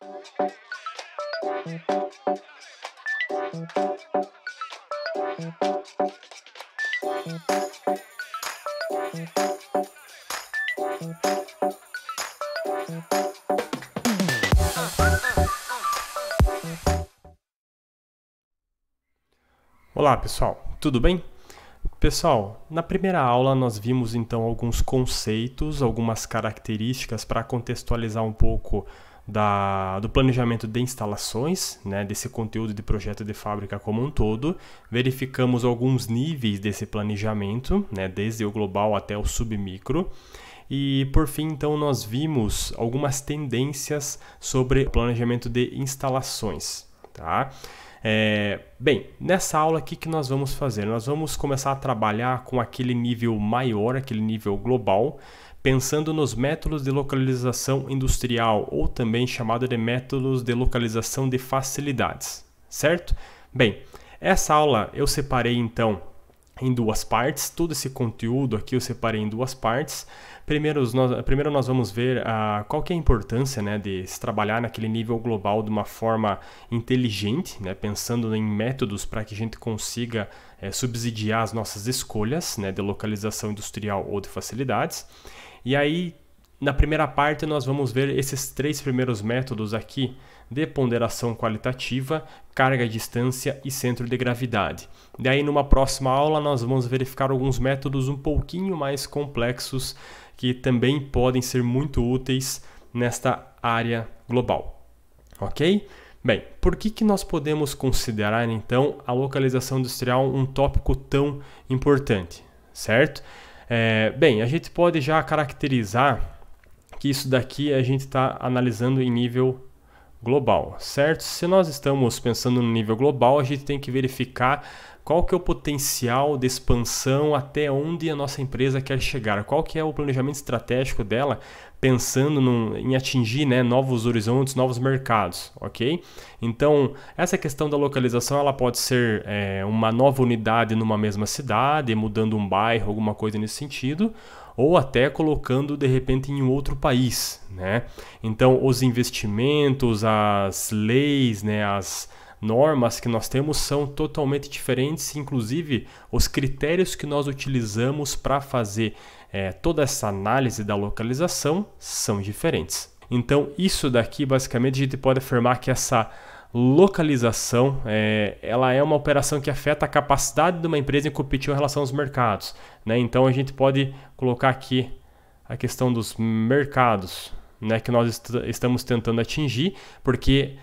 Olá pessoal, tudo bem? Pessoal, na primeira aula nós vimos então alguns conceitos, algumas características para contextualizar um pouco do planejamento de instalações, né, desse conteúdo de projeto de fábrica como um todo. Verificamos alguns níveis desse planejamento, né, desde o global até o submicro. E por fim, então, nós vimos algumas tendências sobre planejamento de instalações, tá? Bem, nessa aula aqui que nós vamos fazer? Nós vamos começar a trabalhar com aquele nível maior, aquele nível global, pensando nos métodos de localização industrial, ou também chamado de métodos de localização de facilidades, certo? Bem, essa aula eu separei então em duas partes, todo esse conteúdo aqui eu separei em duas partes. Primeiro nós vamos ver qual que é a importância, né, de se trabalhar naquele nível global de uma forma inteligente, né, pensando em métodos para que a gente consiga subsidiar as nossas escolhas, né, de localização industrial ou de facilidades. E aí, na primeira parte, nós vamos ver esses três primeiros métodos aqui de ponderação qualitativa, carga, distância e centro de gravidade. Daí, numa próxima aula, nós vamos verificar alguns métodos um pouquinho mais complexos que também podem ser muito úteis nesta área global. Ok? Bem, por que nós podemos considerar, então, a localização industrial um tópico tão importante, certo? Bem, a gente pode já caracterizar que isso daqui a gente está analisando em nível global, certo? Se nós estamos pensando no nível global, a gente tem que verificar qual que é o potencial de expansão, até onde a nossa empresa quer chegar, qual que é o planejamento estratégico dela, pensando em atingir, né, novos horizontes, novos mercados, ok? Então, essa questão da localização ela pode ser uma nova unidade numa mesma cidade, mudando um bairro, alguma coisa nesse sentido, ou até colocando de repente em um outro país, né? Então, os investimentos, as leis, né, as normas que nós temos são totalmente diferentes, inclusive os critérios que nós utilizamos para fazer toda essa análise da localização são diferentes. Então, isso daqui, basicamente, a gente pode afirmar que essa localização ela é uma operação que afeta a capacidade de uma empresa em competir em relação aos mercados, né? Então, a gente pode colocar aqui a questão dos mercados, né, que nós estamos tentando atingir, porque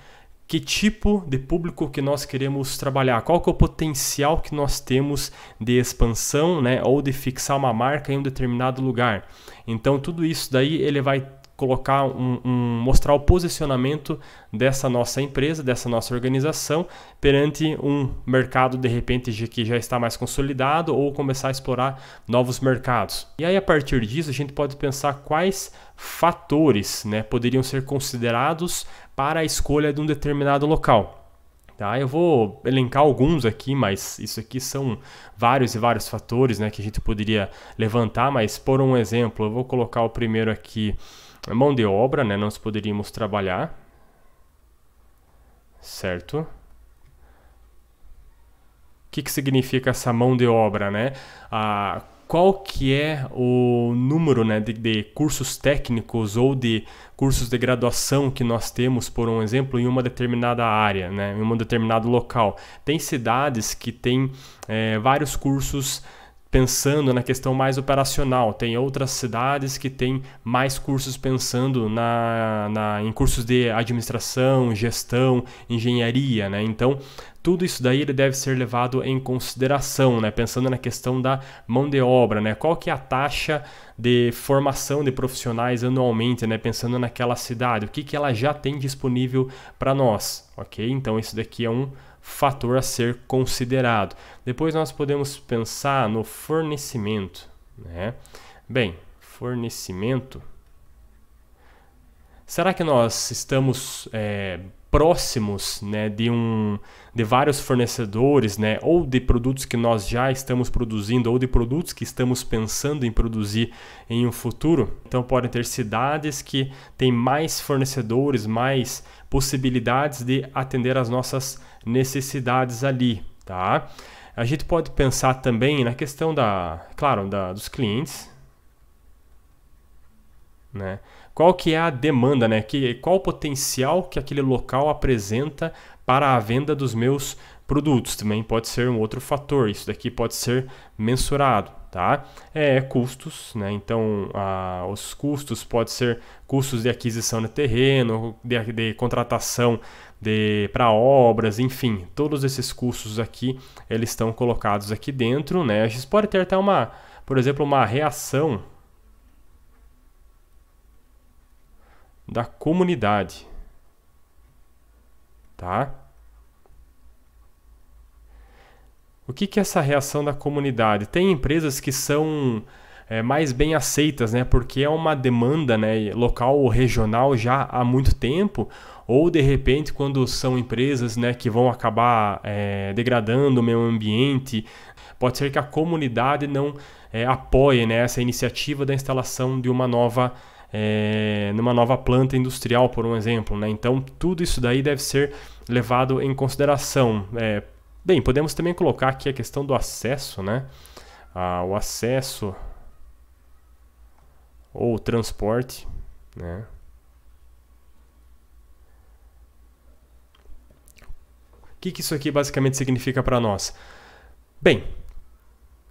que tipo de público que nós queremos trabalhar, qual que é o potencial que nós temos de expansão, né, ou de fixar uma marca em um determinado lugar. Então tudo isso daí ele vai colocar mostrar o posicionamento dessa nossa empresa, dessa nossa organização perante um mercado de repente que já está mais consolidado ou começar a explorar novos mercados. E aí a partir disso a gente pode pensar quais fatores, né, poderiam ser considerados para a escolha de um determinado local. Tá? Eu vou elencar alguns aqui, mas isso aqui são vários e vários fatores, né, que a gente poderia levantar, mas por um exemplo, eu vou colocar o primeiro aqui, mão de obra, né, nós poderíamos trabalhar, certo? O que significa essa mão de obra, né? Qual que é o número, né, de cursos técnicos ou de cursos de graduação que nós temos, por um exemplo, em uma determinada área, né, em um determinado local. Tem cidades que têm vários cursos pensando na questão mais operacional. Tem outras cidades que têm mais cursos pensando em cursos de administração, gestão, engenharia, né? Então, tudo isso daí ele deve ser levado em consideração, né? Pensando na questão da mão de obra, né? Qual que é a taxa de formação de profissionais anualmente, né? Pensando naquela cidade, o que ela já tem disponível para nós, ok? Então, isso daqui é um fator a ser considerado. Depois nós podemos pensar no fornecimento, né? Bem, fornecimento. Será que nós estamos próximos, né, de vários fornecedores, né, ou de produtos que nós já estamos produzindo, ou de produtos que estamos pensando em produzir em um futuro. Então podem ter cidades que têm mais fornecedores, mais possibilidades de atender às nossas necessidades ali, tá? A gente pode pensar também na questão dos clientes, né? Qual que é a demanda, né? Qual o potencial que aquele local apresenta para a venda dos meus produtos? Também pode ser um outro fator. Isso daqui pode ser mensurado, tá? Custos, né? Então, os custos podem ser custos de aquisição de terreno, de contratação para obras, enfim, todos esses custos aqui, eles estão colocados aqui dentro, né? A gente pode ter até por exemplo, uma reação da comunidade, tá? O que é essa reação da comunidade? Tem empresas que são mais bem aceitas, né? Porque é uma demanda, né, local ou regional já há muito tempo, ou de repente quando são empresas, né, que vão acabar degradando o meio ambiente, pode ser que a comunidade não apoie, né, essa iniciativa da instalação de uma nova numa nova planta industrial, por um exemplo, né? Então tudo isso daí deve ser levado em consideração. Bem, podemos também colocar aqui a questão do acesso, né? O acesso ou transporte, né? O que isso aqui basicamente significa para nós? Bem,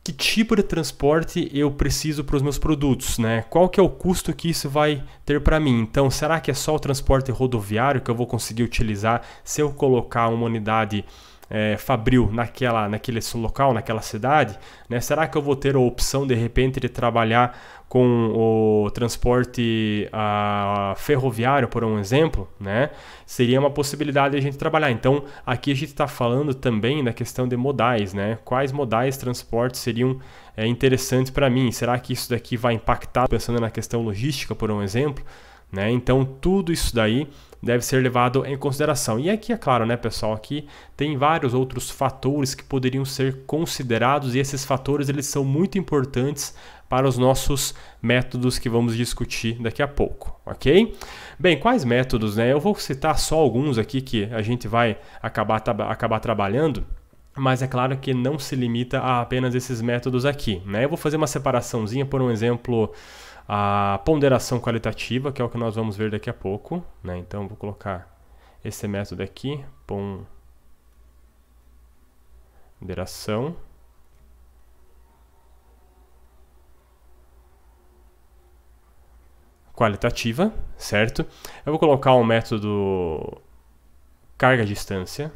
que tipo de transporte eu preciso para os meus produtos, né? Qual que é o custo que isso vai ter para mim? Então, será que é só o transporte rodoviário que eu vou conseguir utilizar se eu colocar uma unidade fabril naquele local, naquela cidade, né? Será que eu vou ter a opção de repente de trabalhar com o transporte ferroviário, por um exemplo, né? Seria uma possibilidade de a gente trabalhar. Então aqui a gente está falando também da questão de modais, né? Quais modais de transporte seriam interessantes para mim? Será que isso daqui vai impactar, pensando na questão logística, por um exemplo, né? Então tudo isso daí deve ser levado em consideração. E aqui é claro, né, pessoal, aqui tem vários outros fatores que poderiam ser considerados, e esses fatores eles são muito importantes para os nossos métodos que vamos discutir daqui a pouco, ok? Bem, quais métodos, né? Eu vou citar só alguns aqui que a gente vai acabar trabalhando, mas é claro que não se limita a apenas esses métodos aqui, né? Eu vou fazer uma separaçãozinha, por um exemplo, a ponderação qualitativa, que é o que nós vamos ver daqui a pouco, né? Então vou colocar esse método aqui, ponderação qualitativa, certo? Eu vou colocar um método carga-distância.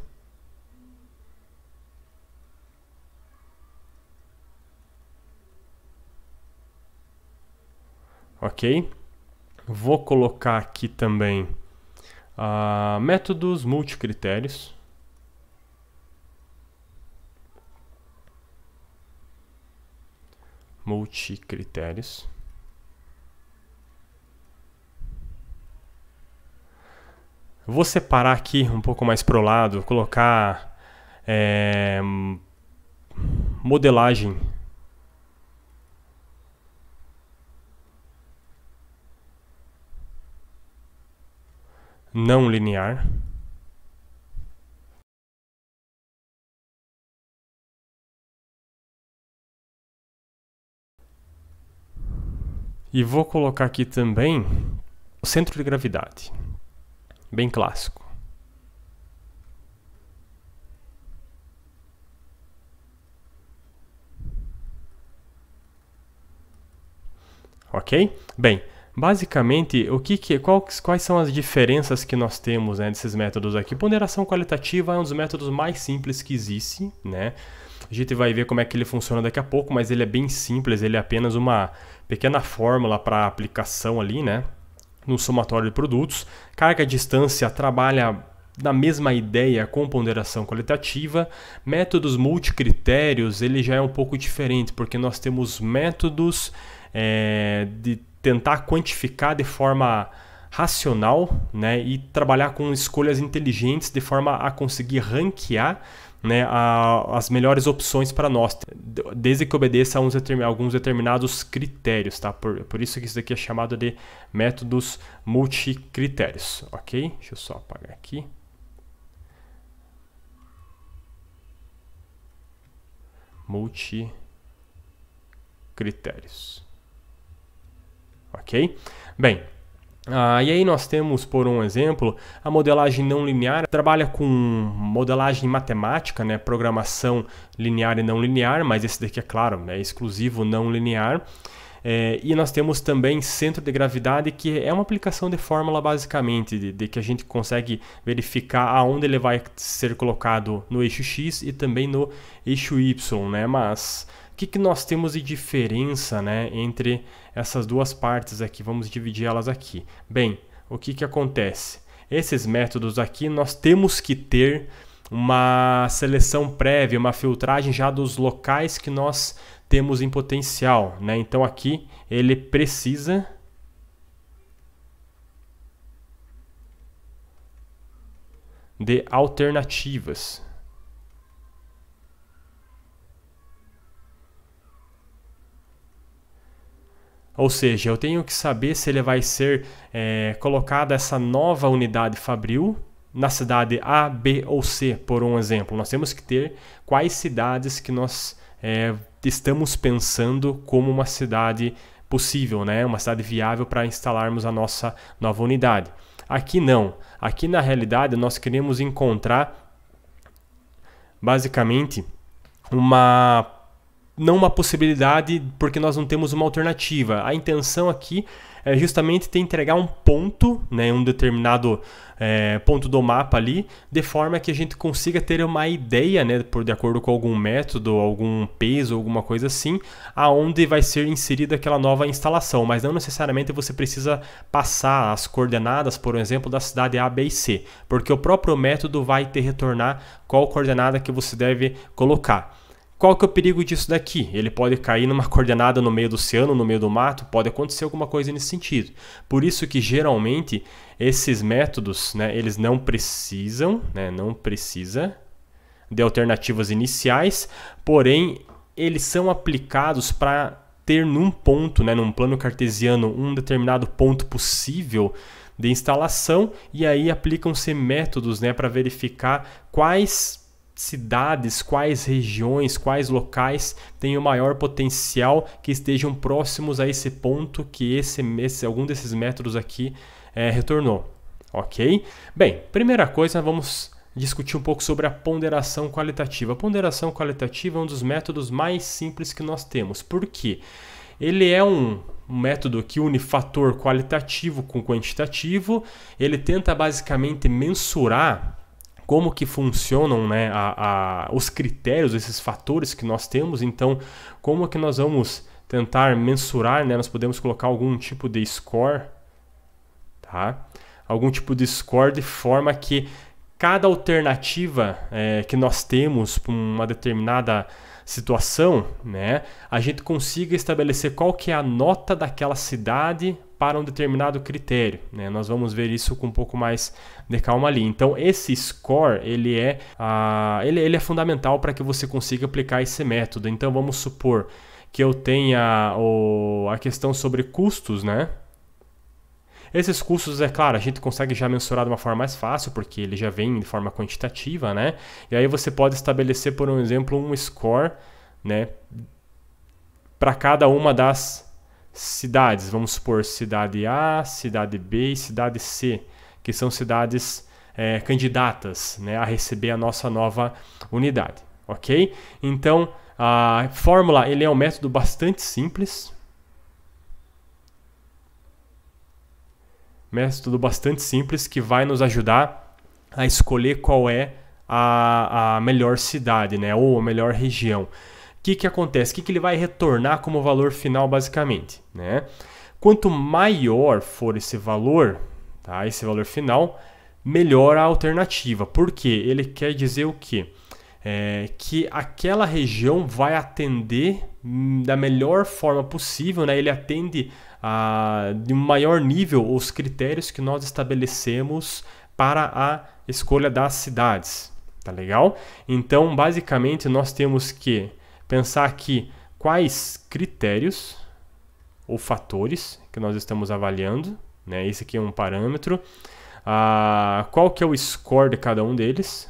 Ok? Vou colocar aqui também métodos multicritérios. Vou separar aqui um pouco mais para o lado, colocar modelagem não linear. E vou colocar aqui também o centro de gravidade, bem clássico. Ok? Bem, basicamente, quais são as diferenças que nós temos, né, desses métodos aqui? Ponderação qualitativa é um dos métodos mais simples que existe, né? A gente vai ver como é que ele funciona daqui a pouco, mas ele é bem simples, ele é apenas uma pequena fórmula para aplicação ali, né, no somatório de produtos. Carga-distância trabalha na mesma ideia com ponderação qualitativa. Métodos multicritérios, ele já é um pouco diferente, porque nós temos métodos de tentar quantificar de forma racional, né, e trabalhar com escolhas inteligentes de forma a conseguir ranquear, né, as melhores opções para nós, desde que obedeça a alguns determinados critérios, tá? Por isso que isso daqui é chamado de métodos multicritérios, ok? Deixa eu só apagar aqui. Multicritérios, ok? Bem, e aí nós temos, por um exemplo, a modelagem não linear. Trabalha com modelagem matemática, né, programação linear e não linear, mas esse daqui é claro, é exclusivo não linear. E nós temos também centro de gravidade, que é uma aplicação de fórmula basicamente, de que a gente consegue verificar aonde ele vai ser colocado no eixo X e também no eixo Y, né? Mas o que nós temos de diferença, né, entre essas duas partes aqui? Vamos dividir elas aqui. Bem, o que acontece? Esses métodos aqui nós temos que ter uma seleção prévia, uma filtragem já dos locais que nós temos em potencial, né? Então aqui ele precisa de alternativas. Ou seja, eu tenho que saber se ele vai ser colocada essa nova unidade fabril na cidade A, B ou C, por um exemplo. Nós temos que ter quais cidades que nós estamos pensando como uma cidade possível, né? Uma cidade viável para instalarmos a nossa nova unidade. Aqui não. Aqui na realidade nós queremos encontrar basicamente não uma possibilidade, porque nós não temos uma alternativa. A intenção aqui é justamente entregar um ponto, né, um determinado ponto do mapa ali, de forma que a gente consiga ter uma ideia, né, de acordo com algum método, algum peso, alguma coisa assim, aonde vai ser inserida aquela nova instalação. Mas não necessariamente você precisa passar as coordenadas, por exemplo, da cidade A, B e C, porque o próprio método vai te retornar qual coordenada que você deve colocar. Qual que é o perigo disso daqui? Ele pode cair numa coordenada no meio do oceano, no meio do mato, pode acontecer alguma coisa nesse sentido. Por isso que geralmente esses métodos, né, eles não precisam de alternativas iniciais, porém eles são aplicados para ter num ponto, né, num plano cartesiano, um determinado ponto possível de instalação, e aí aplicam-se métodos, né, para verificar quais cidades, quais regiões, quais locais têm o maior potencial que estejam próximos a esse ponto que algum desses métodos aqui retornou, ok? Bem, primeira coisa, vamos discutir um pouco sobre a ponderação qualitativa. A ponderação qualitativa é um dos métodos mais simples que nós temos. Por quê? Ele é um método que une fator qualitativo com quantitativo. Ele tenta basicamente mensurar como que funcionam, né, os critérios, esses fatores que nós temos. Então, como que nós vamos tentar mensurar, né? Nós podemos colocar algum tipo de score, tá? Algum tipo de score de forma que cada alternativa que nós temos para uma determinada situação, né, a gente consiga estabelecer qual que é a nota daquela cidade para um determinado critério, né? Nós vamos ver isso com um pouco mais de calma ali. Então esse score ele é fundamental para que você consiga aplicar esse método. Então vamos supor que eu tenha a questão sobre custos, né? Esses custos, é claro, a gente consegue já mensurar de uma forma mais fácil, porque ele já vem de forma quantitativa, né? E aí você pode estabelecer, por um exemplo, um score, né, para cada uma das cidades. Vamos supor cidade A, cidade B e cidade C, que são cidades candidatas, né, a receber a nossa nova unidade, ok? Então, a fórmula ele é um método bastante simples. Método bastante simples que vai nos ajudar a escolher qual é a melhor cidade, né, ou a melhor região. O que acontece? O que ele vai retornar como valor final, basicamente, né? Quanto maior for esse valor, tá, esse valor final, melhor a alternativa. Por quê? Ele quer dizer o quê? Que aquela região vai atender da melhor forma possível, né? Ele atende de um maior nível os critérios que nós estabelecemos para a escolha das cidades. Tá legal? Então, basicamente, nós temos que pensar aqui quais critérios ou fatores que nós estamos avaliando, né? Esse aqui é um parâmetro. Qual que é o score de cada um deles,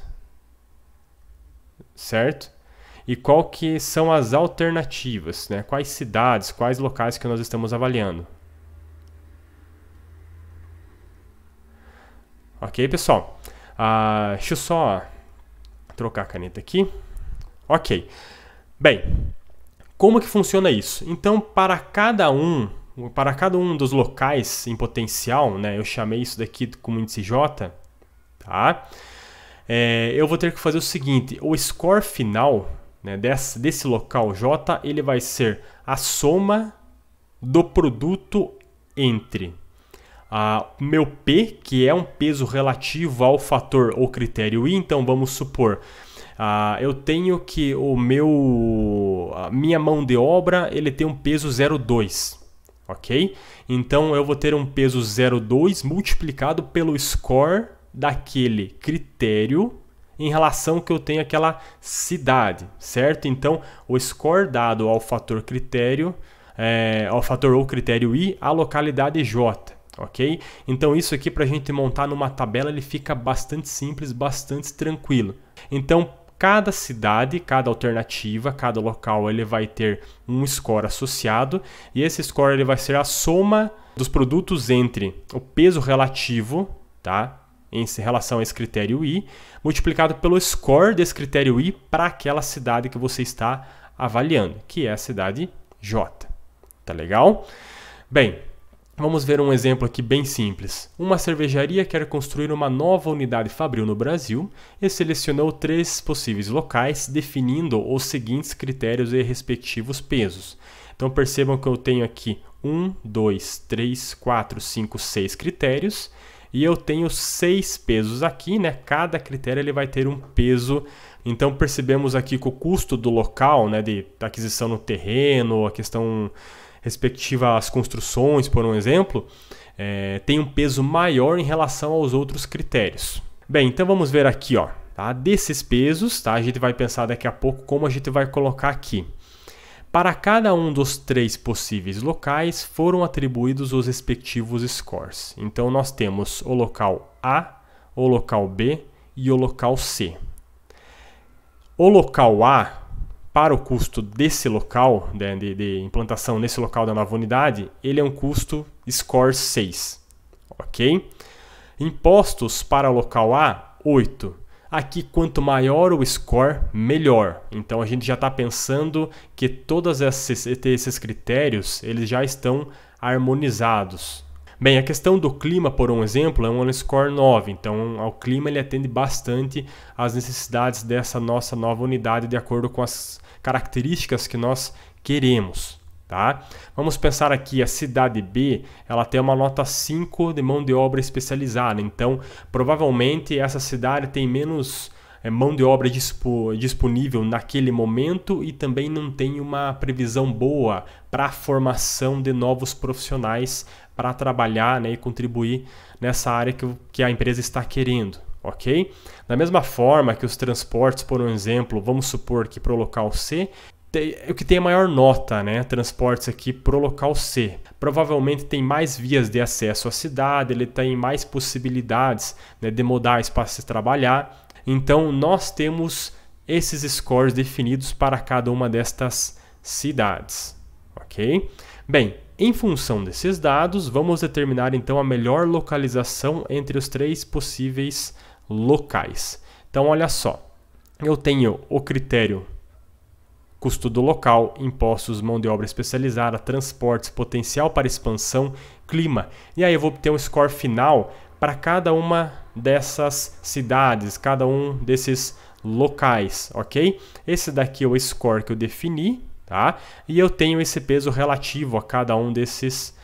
certo? E qual que são as alternativas, né? Quais cidades, quais locais que nós estamos avaliando. Ok, pessoal? Deixa eu só trocar a caneta aqui. Ok. Bem, como que funciona isso? Então, para cada um dos locais em potencial, né? Eu chamei isso daqui como índice J, tá? Eu vou ter que fazer o seguinte: o score final, né, desse local J, ele vai ser a soma do produto entre meu P, que é um peso relativo ao fator ou critério I. Então vamos supor, eu tenho que a minha mão de obra ele tem um peso 0,2, ok? Então eu vou ter um peso 0,2 multiplicado pelo score daquele critério em relação que eu tenho àquela cidade, certo? Então, o score dado ao fator critério, ao fator ou critério I, a localidade J, ok? Então, isso aqui para a gente montar numa tabela, ele fica bastante simples, bastante tranquilo. Então, cada cidade, cada alternativa, cada local, ele vai ter um score associado, e esse score ele vai ser a soma dos produtos entre o peso relativo, tá? Em relação a esse critério I, multiplicado pelo score desse critério I para aquela cidade que você está avaliando, que é a cidade J. Tá legal? Bem, vamos ver um exemplo aqui bem simples. Uma cervejaria quer construir uma nova unidade fabril no Brasil e selecionou 3 possíveis locais, definindo os seguintes critérios e respectivos pesos. Então percebam que eu tenho aqui 1, 2, 3, 4, 5, 6 critérios. E eu tenho 6 pesos aqui, né? Cada critério ele vai ter um peso. Então percebemos aqui que o custo do local, né, de aquisição no terreno, a questão respectiva às construções, por um exemplo, tem um peso maior em relação aos outros critérios. Bem, então vamos ver aqui, ó, tá? Desses pesos, tá? A gente vai pensar daqui a pouco como a gente vai colocar aqui. Para cada um dos 3 possíveis locais foram atribuídos os respectivos scores. Então nós temos o local A, o local B e o local C. O local A, para o custo desse local, né, de implantação nesse local da nova unidade, ele é um custo score 6. Ok? Impostos para o local A, 8. Aqui, quanto maior o score, melhor. Então, a gente já está pensando que todos esses critérios eles já estão harmonizados. Bem, a questão do clima, por um exemplo, é um score 9. Então, o clima ele atende bastante às necessidades dessa nossa nova unidade de acordo com as características que nós queremos. Tá? Vamos pensar aqui, a cidade B, ela tem uma nota 5 de mão de obra especializada, então provavelmente essa cidade tem menos mão de obra disponível naquele momento e também não tem uma previsão boa para a formação de novos profissionais para trabalhar, né, e contribuir nessa área que a empresa está querendo. Ok? Da mesma forma que os transportes, por um exemplo, vamos supor que para o local C, o que tem a maior nota, né? Transportes aqui para o local C. Provavelmente tem mais vias de acesso à cidade, ele tem mais possibilidades, né, de modais para se trabalhar. Então, nós temos esses scores definidos para cada uma destas cidades. Ok? Bem, em função desses dados, vamos determinar então a melhor localização entre os 3 possíveis locais. Então, olha só. Eu tenho o critério custo do local, impostos, mão de obra especializada, transportes, potencial para expansão, clima. E aí eu vou ter um score final para cada uma dessas cidades, cada um desses locais, ok? Esse daqui é o score que eu defini, tá? E eu tenho esse peso relativo a cada um desses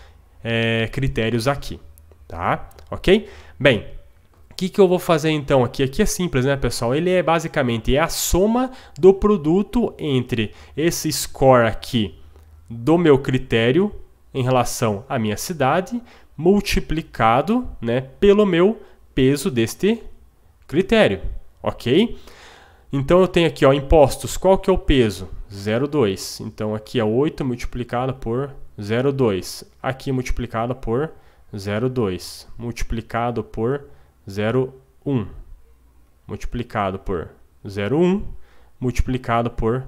critérios aqui, tá? Ok? Bem, o que eu vou fazer então aqui? Aqui é simples, né, pessoal? Ele é basicamente a soma do produto entre esse score aqui do meu critério em relação à minha cidade, multiplicado, né, pelo meu peso deste critério, ok? Então eu tenho aqui, ó, impostos, qual que é o peso? 0,2. Então aqui é 8 multiplicado por 0,2. Aqui multiplicado por 0,2. Multiplicado por 0,1. Multiplicado por 0,1. Multiplicado por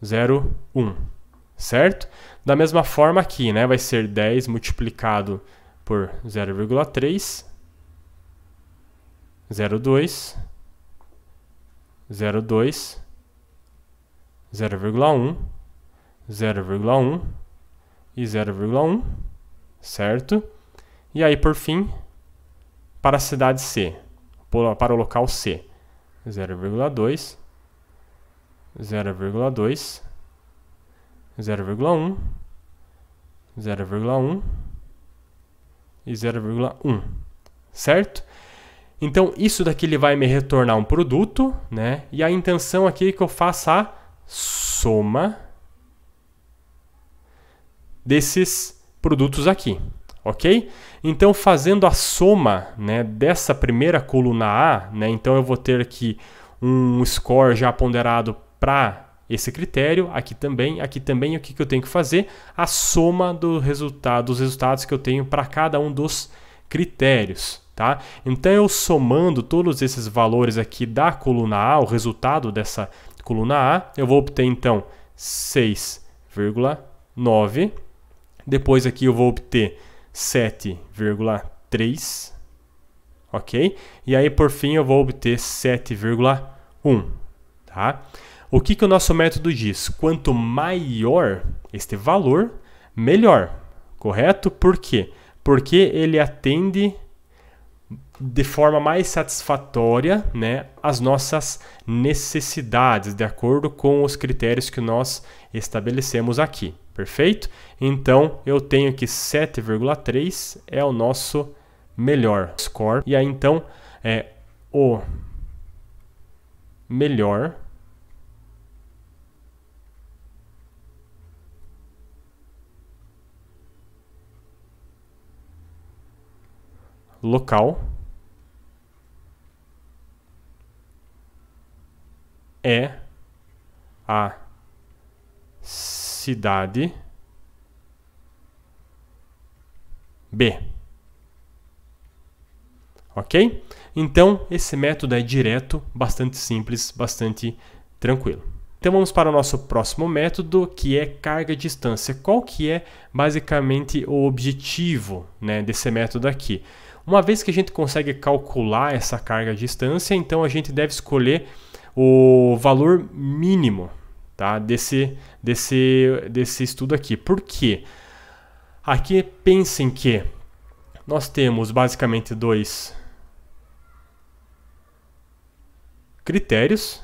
0,1. Certo? Da mesma forma aqui, né? Vai ser 10 multiplicado por 0,3. 0,2. 0,2, 0,1, 0,1 e 0,1, certo? E aí, por fim, para a cidade C, para o local C, 0,2, 0,2, 0,1, 0,1 e 0,1, certo? Então, isso daqui ele vai me retornar um produto, né? E a intenção aqui é que eu faça a soma desses produtos aqui, ok? Então, fazendo a soma, né, dessa primeira coluna A, né, então eu vou ter aqui um score já ponderado para esse critério, aqui também, o que eu tenho que fazer? A soma dos resultados que eu tenho para cada um dos critérios. Tá? Então, eu somando todos esses valores aqui da coluna A, o resultado dessa coluna A, eu vou obter, então, 6,9. Depois aqui eu vou obter 7,3. Ok? E aí, por fim, eu vou obter 7,1. Tá? O que o nosso método diz? Quanto maior este valor, melhor. Correto? Por quê? Porque ele atende de forma mais satisfatória, né, as nossas necessidades, de acordo com os critérios que nós estabelecemos aqui. Perfeito? Então, eu tenho que 7,3 é o nosso melhor score. E aí, então, é o melhor local é a cidade B. Ok? Então, esse método é direto, bastante simples, bastante tranquilo. Então, vamos para o nosso próximo método, que é carga-distância. Qual que é, basicamente, o objetivo, né, desse método aqui? Uma vez que a gente consegue calcular essa carga-distância, então a gente deve escolher o valor mínimo, tá, desse estudo aqui. Por quê? Aqui pensem que nós temos basicamente dois critérios,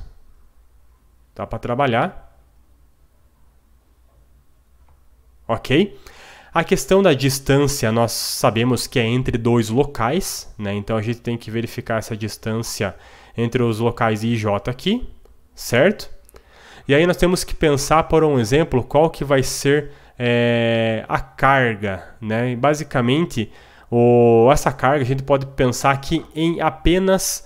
tá, para trabalhar. Ok? A questão da distância nós sabemos que é entre dois locais, né? Então a gente tem que verificar essa distância entre os locais I e J aqui, certo? E aí nós temos que pensar, por um exemplo, qual que vai ser a carga, né? E basicamente, essa carga a gente pode pensar aqui em apenas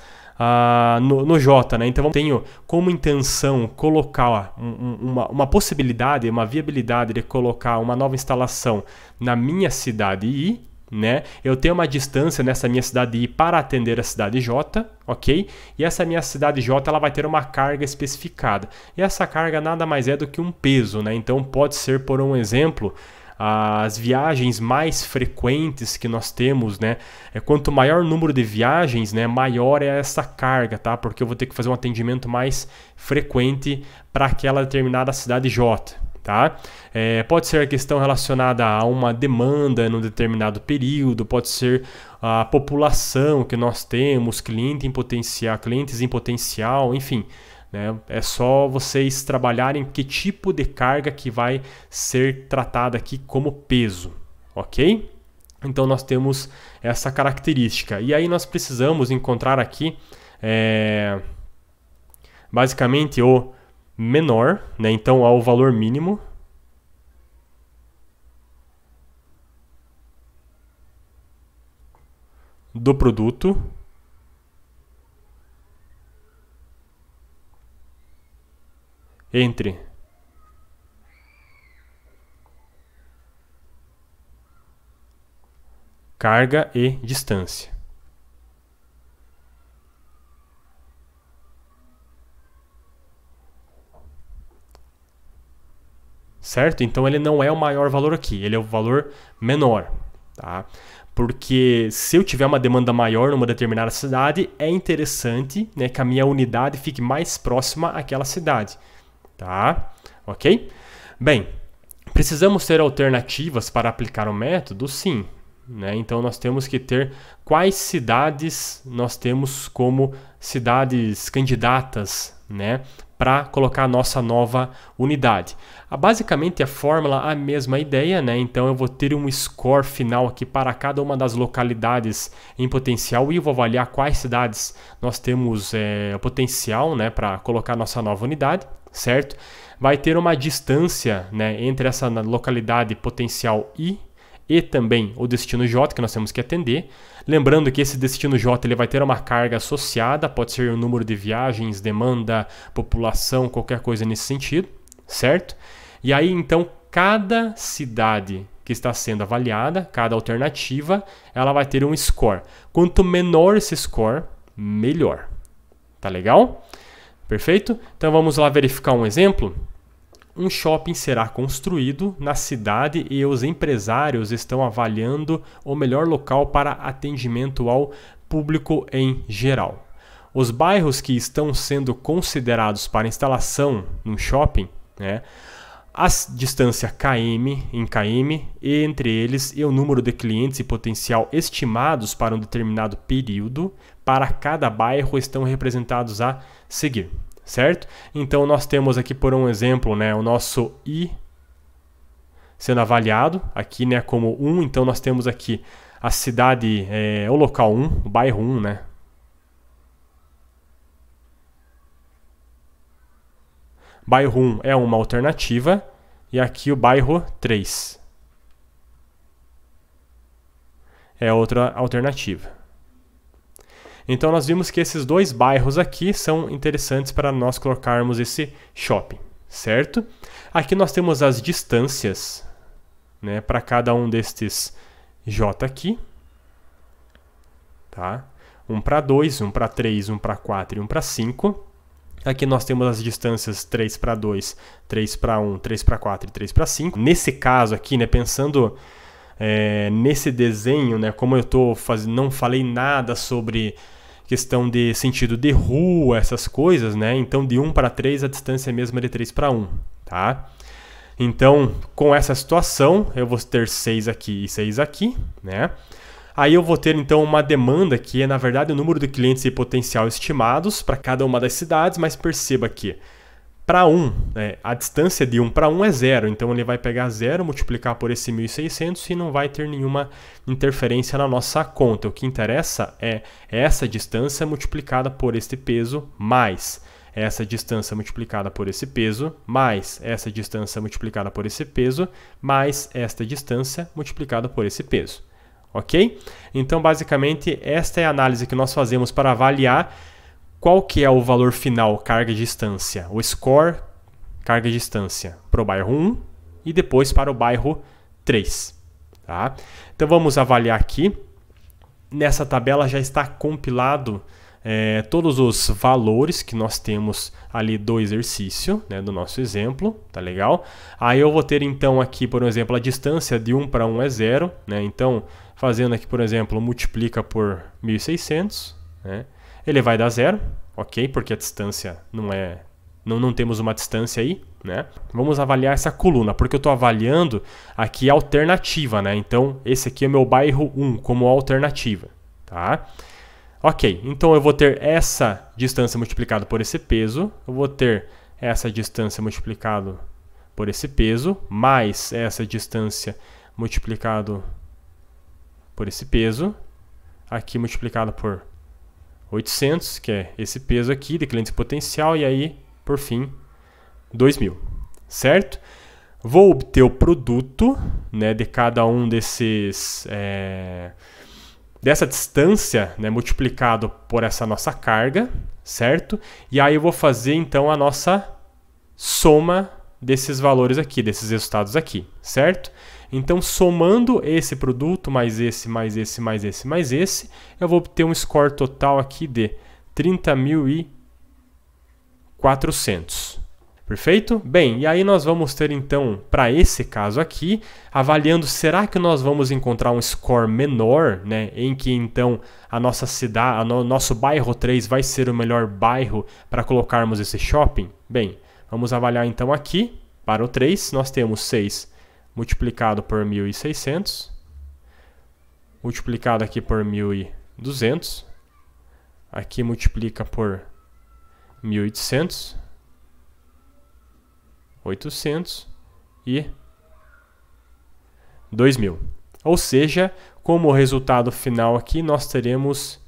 no J, né? Então eu tenho como intenção colocar uma possibilidade, uma viabilidade de colocar uma nova instalação na minha cidade I, né? Eu tenho uma distância nessa minha cidade I para atender a cidade J, ok? E essa minha cidade J ela vai ter uma carga especificada. E essa carga nada mais é do que um peso, né? Então pode ser, por um exemplo, as viagens mais frequentes que nós temos, né? Quanto maior o número de viagens, né, maior é essa carga, tá? Porque eu vou ter que fazer um atendimento mais frequente para aquela determinada cidade J. Tá? Pode ser a questão relacionada a uma demanda num determinado período, pode ser a população que nós temos, clientes em potencial, enfim. Né? É só vocês trabalharem que tipo de carga que vai ser tratada aqui como peso, ok? Então nós temos essa característica. E aí nós precisamos encontrar aqui basicamente o menor, né? Então ao valor mínimo do produto entre carga e distância. Certo? Então ele não é o maior valor aqui, ele é o valor menor, tá? Porque se eu tiver uma demanda maior numa determinada cidade, é interessante, né, que a minha unidade fique mais próxima àquela cidade, tá? Ok? Bem, precisamos ter alternativas para aplicar o método? Sim. Né? Então nós temos que ter quais cidades nós temos como cidades candidatas, né, para colocar a nossa nova unidade. Basicamente a fórmula é a mesma ideia, né? Então eu vou ter um score final aqui para cada uma das localidades em potencial e eu vou avaliar quais cidades nós temos potencial, né, para colocar a nossa nova unidade, certo? Vai ter uma distância, né, entre essa localidade potencial e também o destino J que nós temos que atender. Lembrando que esse destino J ele vai ter uma carga associada, pode ser o número de viagens, demanda, população, qualquer coisa nesse sentido, certo? E aí então cada cidade que está sendo avaliada, cada alternativa, ela vai ter um score. Quanto menor esse score, melhor. Tá legal? Perfeito? Então vamos lá verificar um exemplo. Um shopping será construído na cidade e os empresários estão avaliando o melhor local para atendimento ao público em geral. Os bairros que estão sendo considerados para instalação no shopping, né, a distância km em km e entre eles e o número de clientes e potencial estimados para um determinado período para cada bairro estão representados a seguir. Certo? Então nós temos aqui, por um exemplo, né, o nosso I sendo avaliado aqui, né, como 1. Então nós temos aqui a cidade, o local 1, o bairro 1, né? Bairro 1 é uma alternativa e aqui o bairro 3 é outra alternativa. Então nós vimos que esses dois bairros aqui são interessantes para nós colocarmos esse shopping, certo? Aqui nós temos as distâncias, né, para cada um destes J aqui, tá? 1 para 2, 1 para 3, 1 para 4 e 1 para 5. Aqui nós temos as distâncias 3 para 2, 3 para 1, 3 para 4 e 3 para 5. Nesse caso aqui, né, pensando nesse desenho, né, como eu tô não falei nada sobre questão de sentido de rua, essas coisas, né? Então de 1 para 3 a distância é a mesma de 3 para 1, tá? Então, com essa situação, eu vou ter 6 aqui e 6 aqui, né? Aí eu vou ter então uma demanda que é na verdade o número de clientes e potencial estimados para cada uma das cidades, mas perceba que para 1, né, a distância de 1 para 1 é 0, então ele vai pegar 0, multiplicar por esse 1.600 e não vai ter nenhuma interferência na nossa conta. O que interessa é essa distância multiplicada por este peso, mais essa distância multiplicada por esse peso, mais essa distância multiplicada por esse peso, mais esta distância multiplicada por esse peso. Ok? Então, basicamente, esta é a análise que nós fazemos para avaliar qual que é o valor final, carga e distância, o score, carga e distância, para o bairro 1 e depois para o bairro 3. Tá? Então vamos avaliar aqui. Nessa tabela já está compilado todos os valores que nós temos ali do exercício, né, do nosso exemplo, tá legal? Aí eu vou ter então aqui, por exemplo, a distância de 1 para 1 é 0, né? Então fazendo aqui, por exemplo, multiplica por 1.600, né? Ele vai dar 0, ok? Porque a distância não temos uma distância aí, né? Vamos avaliar essa coluna, porque eu estou avaliando aqui a alternativa, né? Então, esse aqui é meu bairro 1 como alternativa, tá? Ok, então eu vou ter essa distância multiplicada por esse peso, eu vou ter essa distância multiplicado por esse peso, mais essa distância multiplicado por esse peso, aqui multiplicado por 800, que é esse peso aqui de cliente potencial, e aí, por fim, 2.000, certo? Vou obter o produto, né, de cada um desses dessa distância, né, multiplicado por essa nossa carga, certo? E aí eu vou fazer então a nossa soma desses valores aqui, desses resultados aqui, certo? Então, somando esse produto, mais esse, mais esse, mais esse, mais esse, eu vou obter um score total aqui de 30.400. Perfeito? Bem, e aí nós vamos ter então, para esse caso aqui, avaliando, será que nós vamos encontrar um score menor, né, em que então a nossa cidade, nosso bairro 3 vai ser o melhor bairro para colocarmos esse shopping? Bem, vamos avaliar então aqui, para o 3, nós temos 6 multiplicado por 1.600, multiplicado aqui por 1.200, aqui multiplica por 1.800, 800 e 2.000. Ou seja, como resultado final aqui, nós teremos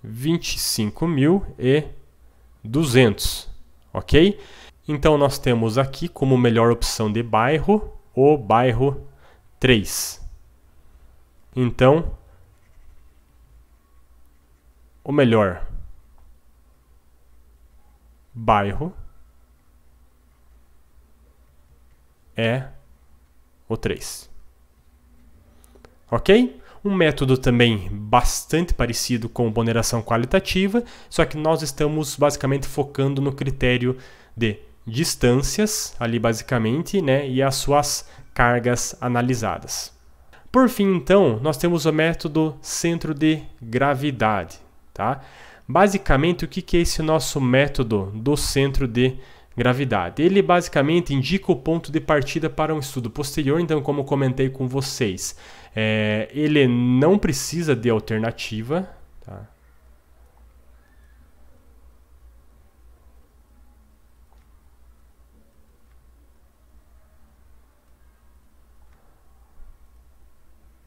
25.200, ok? Então, nós temos aqui como melhor opção de bairro, o bairro 3. Então, o melhor bairro é o 3. Ok? Um método também bastante parecido com ponderação qualitativa, só que nós estamos basicamente focando no critério de distâncias, ali basicamente, né, e as suas cargas analisadas. Por fim, então, nós temos o método centro de gravidade. Tá? Basicamente, o que é esse nosso método do centro de gravidade? Ele basicamente indica o ponto de partida para um estudo posterior, então, como comentei com vocês, ele não precisa de alternativa. Tá?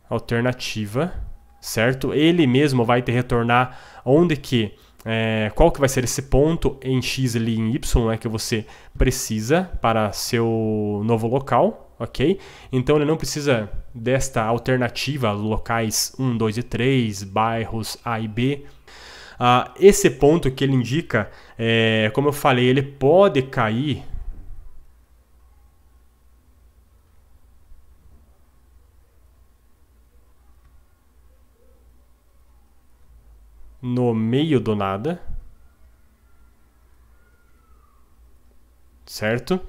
Alternativa, certo? Ele mesmo vai te retornar onde que, qual que vai ser esse ponto em X e em Y, né, que você precisa para seu novo local, ok? Então ele não precisa desta alternativa, locais 1, 2 e 3, bairros A e B. Esse ponto que ele indica, como eu falei, ele pode cair no meio do nada, certo?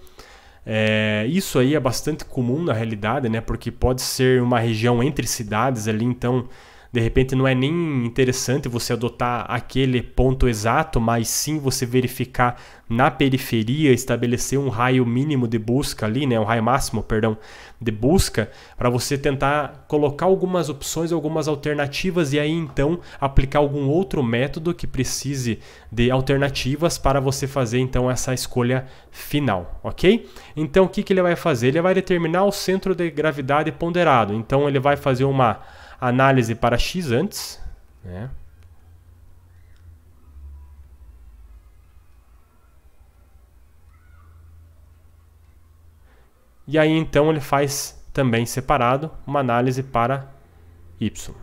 Isso aí é bastante comum na realidade, né? Porque pode ser uma região entre cidades ali, então de repente não é nem interessante você adotar aquele ponto exato, mas sim você verificar na periferia, estabelecer um raio mínimo de busca ali, né? Um raio máximo, perdão, de busca, para você tentar colocar algumas opções, algumas alternativas e aí então aplicar algum outro método que precise de alternativas para você fazer então essa escolha final, ok? Então o que ele vai fazer? Ele vai determinar o centro de gravidade ponderado, então ele vai fazer uma análise para X antes, né? E aí então ele faz também separado uma análise para Y.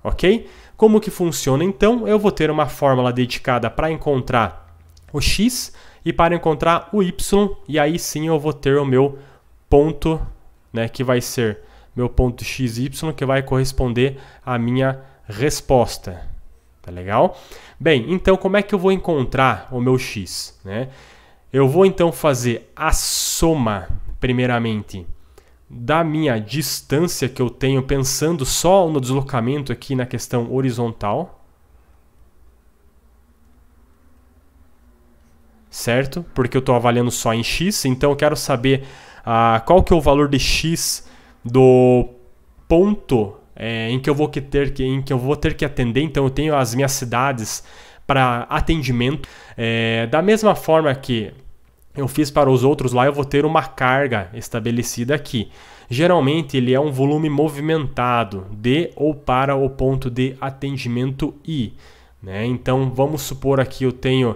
Ok? Como que funciona então? Eu vou ter uma fórmula dedicada para encontrar o X e para encontrar o Y, e aí sim eu vou ter o meu ponto, né, que vai ser meu ponto XY, que vai corresponder à minha resposta. Tá legal? Bem, então como é que eu vou encontrar o meu X, né? Eu vou então fazer a soma, primeiramente, da minha distância que eu tenho, pensando só no deslocamento aqui na questão horizontal. Certo? Porque eu estou avaliando só em X, então eu quero saber qual que é o valor de X do ponto em que eu vou ter que atender. Então eu tenho as minhas cidades para atendimento. Da mesma forma que eu fiz para os outros lá, eu vou ter uma carga estabelecida aqui. Geralmente ele é um volume movimentado de ou para o ponto de atendimento I, né? Então vamos supor aqui eu tenho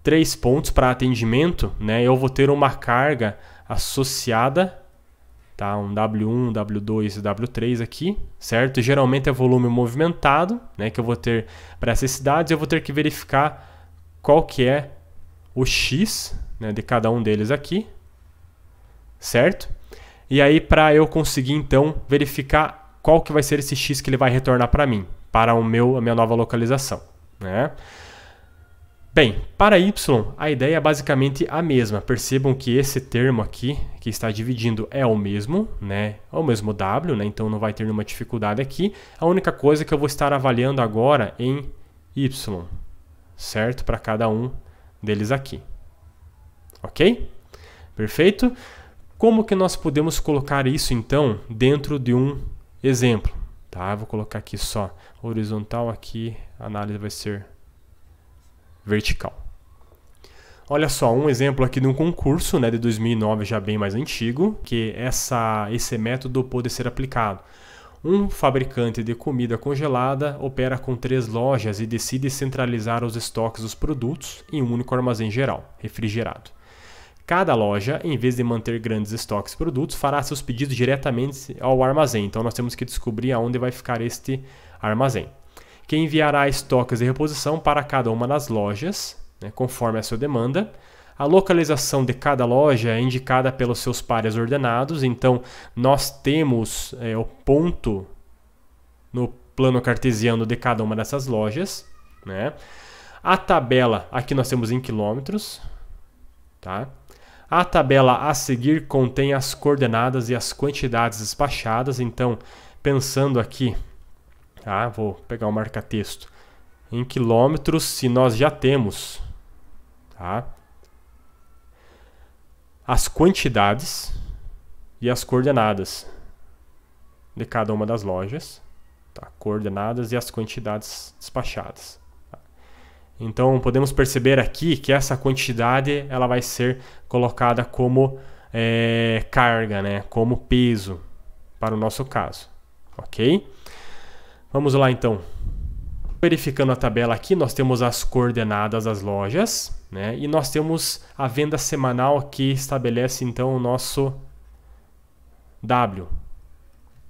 3 pontos para atendimento, né? Eu vou ter uma carga associada tá? Um W1, W2 e W3 aqui, certo? Geralmente é volume movimentado, né, que eu vou ter para essas cidades. Eu vou ter que verificar qual que é o X, né, de cada um deles aqui, certo? E aí para eu conseguir então verificar qual que vai ser esse X que ele vai retornar para mim, para a minha nova localização, né? Bem, para Y, a ideia é basicamente a mesma. Percebam que esse termo aqui, que está dividindo, é o mesmo, né? É o mesmo W, né? Então não vai ter nenhuma dificuldade aqui. A única coisa que eu vou estar avaliando agora em Y, certo? Para cada um deles aqui. Ok? Perfeito? Como que nós podemos colocar isso, então, dentro de um exemplo? Tá? Eu vou colocar aqui só horizontal, aqui a análise vai ser vertical. Olha só, um exemplo aqui de um concurso, né, de 2009, já bem mais antigo, que esse método pode ser aplicado. Um fabricante de comida congelada opera com 3 lojas e decide centralizar os estoques dos produtos em um único armazém geral, refrigerado. Cada loja, em vez de manter grandes estoques de produtos, fará seus pedidos diretamente ao armazém. Então nós temos que descobrir aonde vai ficar este armazém, que enviará estoques de reposição para cada uma das lojas, né, conforme a sua demanda. A localização de cada loja é indicada pelos seus pares ordenados, então nós temos o ponto no plano cartesiano de cada uma dessas lojas, né? A tabela, aqui nós temos em quilômetros, tá? A tabela a seguir contém as coordenadas e as quantidades despachadas, então pensando aqui, tá? Vou pegar o marca-texto. Em quilômetros, se nós já temos, tá, as quantidades e as coordenadas de cada uma das lojas, tá? Coordenadas e as quantidades despachadas. Tá? Então podemos perceber aqui que essa quantidade ela vai ser colocada como carga, né? Como peso para o nosso caso, ok? Vamos lá então. Verificando a tabela aqui, nós temos as coordenadas das lojas, né? E nós temos a venda semanal que estabelece então o nosso W,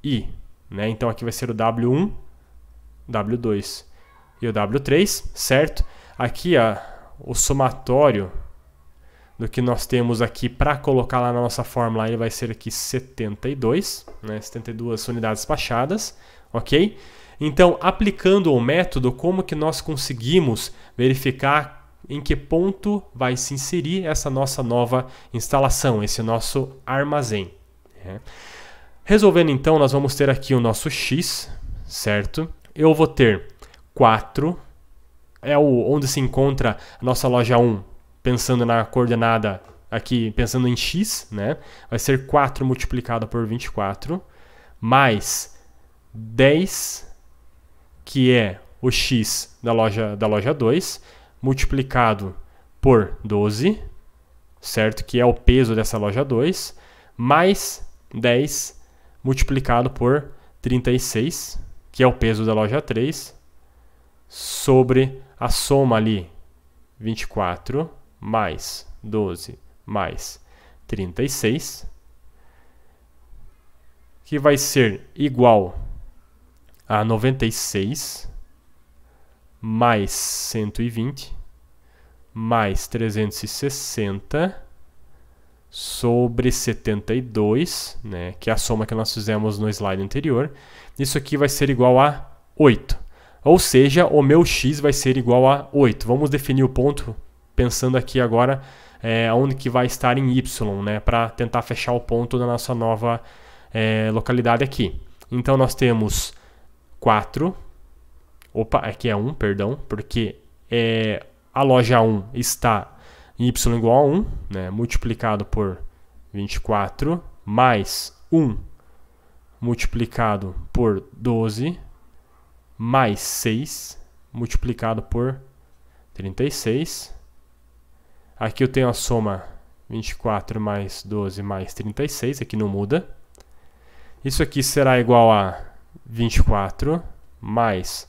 I, né? Então aqui vai ser o W1, W2 e o W3, certo? Aqui o somatório do que nós temos aqui para colocar lá na nossa fórmula, ele vai ser aqui 72, né? 72 unidades despachadas, ok? Então, aplicando o método, como que nós conseguimos verificar em que ponto vai se inserir essa nossa nova instalação, esse nosso armazém, né? Resolvendo então, nós vamos ter aqui o nosso X, certo? Eu vou ter 4, onde se encontra a nossa loja 1, pensando na coordenada aqui, pensando em X, né? Vai ser 4 multiplicado por 24, mais 10, que é o X da loja 2, multiplicado por 12, certo? Que é o peso dessa loja 2, mais 10 multiplicado por 36, que é o peso da loja 3, sobre a soma ali, 24 mais 12 mais 36, que vai ser igual a 96 mais 120 mais 360 sobre 72, né, que é a soma que nós fizemos no slide anterior. Isso aqui vai ser igual a 8. Ou seja, o meu x vai ser igual a 8. Vamos definir o ponto pensando aqui agora onde que vai estar em y, né, para tentar fechar o ponto da nossa nova localidade aqui. Então nós temos 4, aqui é 1, perdão, porque a loja 1 está em y igual a 1, né, multiplicado por 24, mais 1 multiplicado por 12, mais 6 multiplicado por 36. Aqui eu tenho a soma 24 mais 12 mais 36, aqui não muda. Isso aqui será igual a 24 mais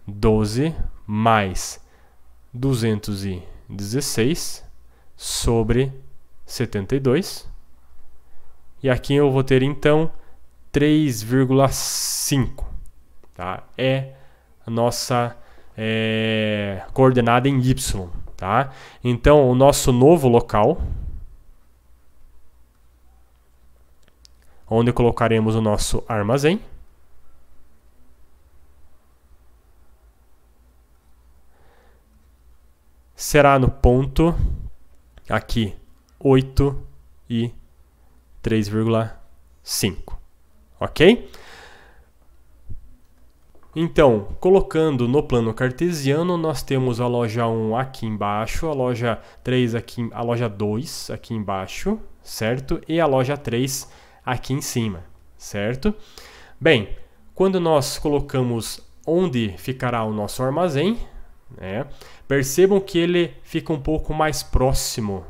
12 mais 216 sobre 72. e aqui eu vou ter então 3,5. Tá? É a nossa coordenada em Y. Tá? Então, o nosso novo local, onde colocaremos o nosso armazém, será no ponto aqui 8 e 3,5. Ok? Então, colocando no plano cartesiano, nós temos a loja 1 aqui embaixo, a loja 3 aqui, a loja 2 aqui embaixo, certo? E a loja 3 aqui em cima, certo? Bem, quando nós colocamos onde ficará o nosso armazém, né, percebam que ele fica um pouco mais próximo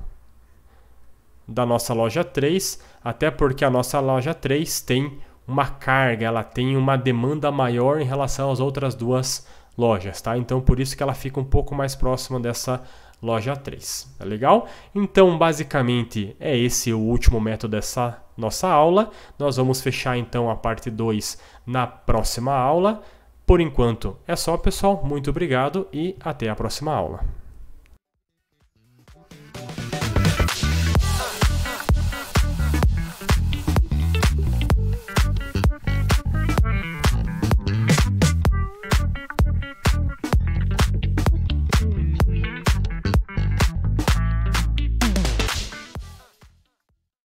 da nossa loja 3, até porque a nossa loja 3 tem uma carga, ela tem uma demanda maior em relação às outras duas lojas, tá? Então, por isso que ela fica um pouco mais próxima dessa loja 3, tá legal? Então, basicamente, é esse o último método dessa nossa aula. Nós vamos fechar, então, a parte 2 na próxima aula. Por enquanto, é só, pessoal. Muito obrigado e até a próxima aula.